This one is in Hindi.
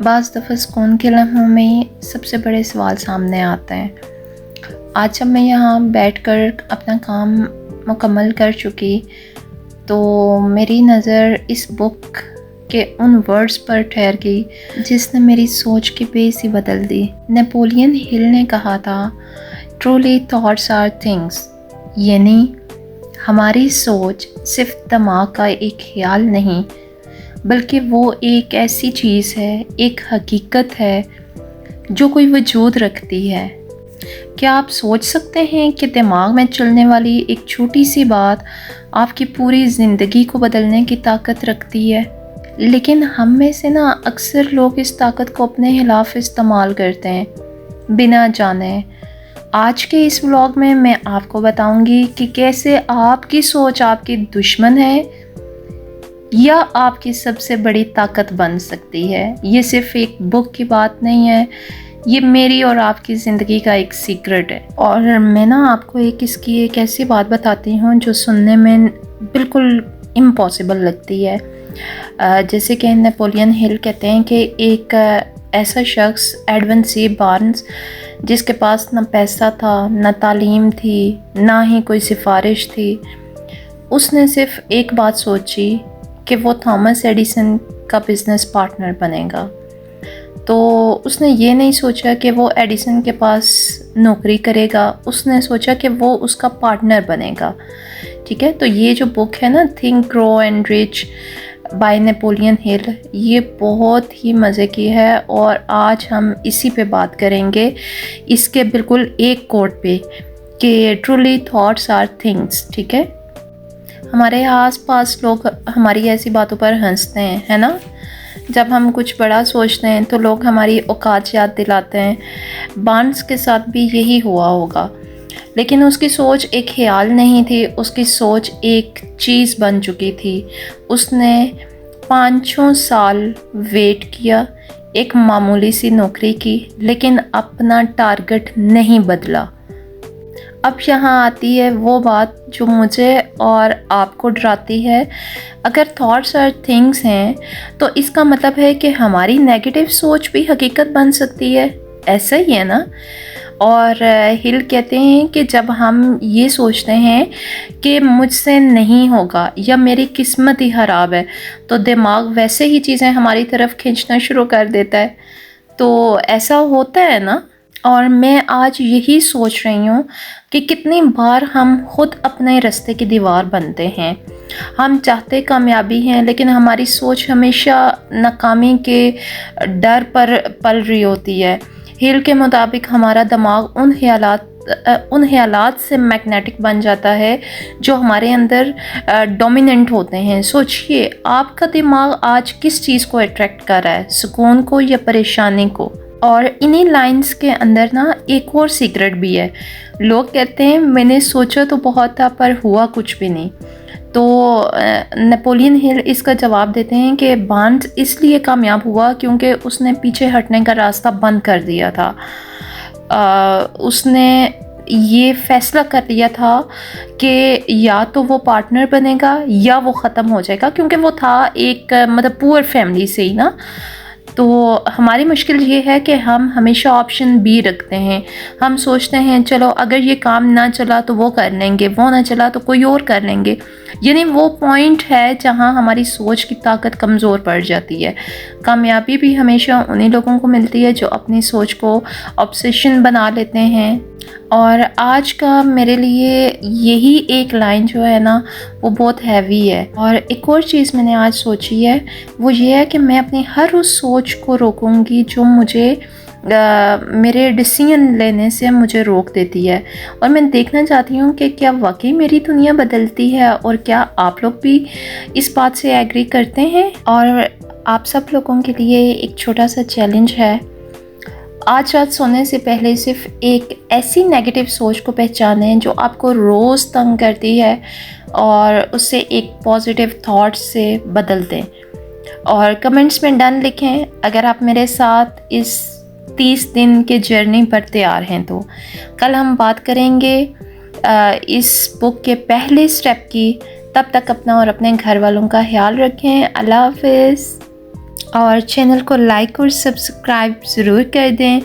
बाज़ दफ़ा सुकून के लम्हों में सबसे बड़े सवाल सामने आते हैं। आज जब मैं यहाँ बैठकर अपना काम मुकम्मल कर चुकी तो मेरी नज़र इस बुक के उन वर्ड्स पर ठहर गई जिसने मेरी सोच की बेस ही बदल दी। नेपोलियन हिल ने कहा था, ट्रूली थॉट्स आर थिंग्स, यानी हमारी सोच सिर्फ दिमाग का एक ख्याल नहीं बल्कि वो एक ऐसी चीज़ है, एक हकीकत है जो कोई वजूद रखती है। क्या आप सोच सकते हैं कि दिमाग में चलने वाली एक छोटी सी बात आपकी पूरी ज़िंदगी को बदलने की ताकत रखती है? लेकिन हम में से अक्सर लोग इस ताकत को अपने खिलाफ इस्तेमाल करते हैं बिना जाने। आज के इस व्लॉग में मैं आपको बताऊंगी कि कैसे आपकी सोच आपकी दुश्मन है या आपकी सबसे बड़ी ताकत बन सकती है। ये सिर्फ एक बुक की बात नहीं है, ये मेरी और आपकी ज़िंदगी का एक सीक्रेट है। और मैं आपको इसकी एक ऐसी बात बताती हूँ जो सुनने में बिल्कुल इम्पॉसिबल लगती है। जैसे कि नेपोलियन हिल कहते हैं कि एक ऐसा शख्स एडवन सी बार्न्स जिसके पास ना पैसा था, ना तालीम थी, ना ही कोई सिफारिश थी, उसने सिर्फ एक बात सोची कि वो थॉमस एडिसन का बिज़नेस पार्टनर बनेगा। तो उसने ये नहीं सोचा कि वो एडिसन के पास नौकरी करेगा, उसने सोचा कि वो उसका पार्टनर बनेगा। ठीक है, तो ये जो बुक है ना, think grow and rich by Napoleon Hill, ये बहुत ही मज़े की है और आज हम इसी पे बात करेंगे, इसके बिल्कुल एक कोट पे कि ट्रूली थॉट्स आर थिंग्स। ठीक है, हमारे आसपास लोग हमारी ऐसी बातों पर हंसते हैं, है ना। जब हम कुछ बड़ा सोचते हैं तो लोग हमारी औकात याद दिलाते हैं। बार्न्स के साथ भी यही हुआ होगा, लेकिन उसकी सोच एक ख्याल नहीं थी, उसकी सोच एक चीज़ बन चुकी थी। उसने 5-6 साल वेट किया, एक मामूली सी नौकरी की, लेकिन अपना टारगेट नहीं बदला। अब यहाँ आती है वो बात जो मुझे और आपको डराती है। अगर थॉट्स और थिंग्स हैं तो इसका मतलब है कि हमारी नेगेटिव सोच भी हकीकत बन सकती है, ऐसा ही है ना। और हिल कहते हैं कि जब हम ये सोचते हैं कि मुझसे नहीं होगा या मेरी किस्मत ही ख़राब है तो दिमाग वैसे ही चीज़ें हमारी तरफ खींचना शुरू कर देता है। तो ऐसा होता है ना। और मैं आज यही सोच रही हूँ कि कितनी बार हम खुद अपने रास्ते की दीवार बनते हैं। हम चाहते कामयाबी हैं लेकिन हमारी सोच हमेशा नाकामी के डर पर पल रही होती है। हिल के मुताबिक हमारा दिमाग उन ख्यालात से मैग्नेटिक बन जाता है जो हमारे अंदर डोमिनेंट होते हैं। सोचिए, आपका दिमाग आज किस चीज़ को अट्रैक्ट कर रहा है, सुकून को या परेशानी को। और इन्हीं लाइंस के अंदर एक और सीक्रेट भी है। लोग कहते हैं मैंने सोचा तो बहुत था पर हुआ कुछ भी नहीं। तो नेपोलियन हिल इसका जवाब देते हैं कि बार्न्स इसलिए कामयाब हुआ क्योंकि उसने पीछे हटने का रास्ता बंद कर दिया था। उसने ये फैसला कर लिया था कि या तो वो पार्टनर बनेगा या वो ख़त्म हो जाएगा, क्योंकि वो था एक पुअर फैमिली से ही ना। तो हमारी मुश्किल ये है कि हम हमेशा ऑप्शन बी रखते हैं। हम सोचते हैं चलो अगर ये काम ना चला तो वो कर लेंगे, वो ना चला तो कोई और कर लेंगे। यानी वो पॉइंट है जहाँ हमारी सोच की ताकत कमज़ोर पड़ जाती है। कामयाबी भी हमेशा उन्हीं लोगों को मिलती है जो अपनी सोच को ऑब्सेशन बना लेते हैं। और आज का मेरे लिए यही एक लाइन जो है ना वो बहुत हैवी है। और एक और चीज़ मैंने आज सोची है, वो ये है कि मैं अपनी हर उस सोच को रोकूंगी जो मुझे मेरे डिसीजन लेने से मुझे रोक देती है। और मैं देखना चाहती हूँ कि क्या वाकई मेरी दुनिया बदलती है और क्या आप लोग भी इस बात से एग्री करते हैं। और आप सब लोगों के लिए एक छोटा सा चैलेंज है, आज रात सोने से पहले सिर्फ एक ऐसी नेगेटिव सोच को पहचानें जो आपको रोज़ तंग करती है और उससे एक पॉजिटिव थॉट से बदल दें। और कमेंट्स में डन लिखें अगर आप मेरे साथ इस 30 दिन के जर्नी पर तैयार हैं। तो कल हम बात करेंगे इस बुक के पहले स्टेप की। तब तक अपना और अपने घर वालों का ख्याल रखें। अल्लाह हाफ़िज़। और चैनल को लाइक और सब्सक्राइब ज़रूर कर दें।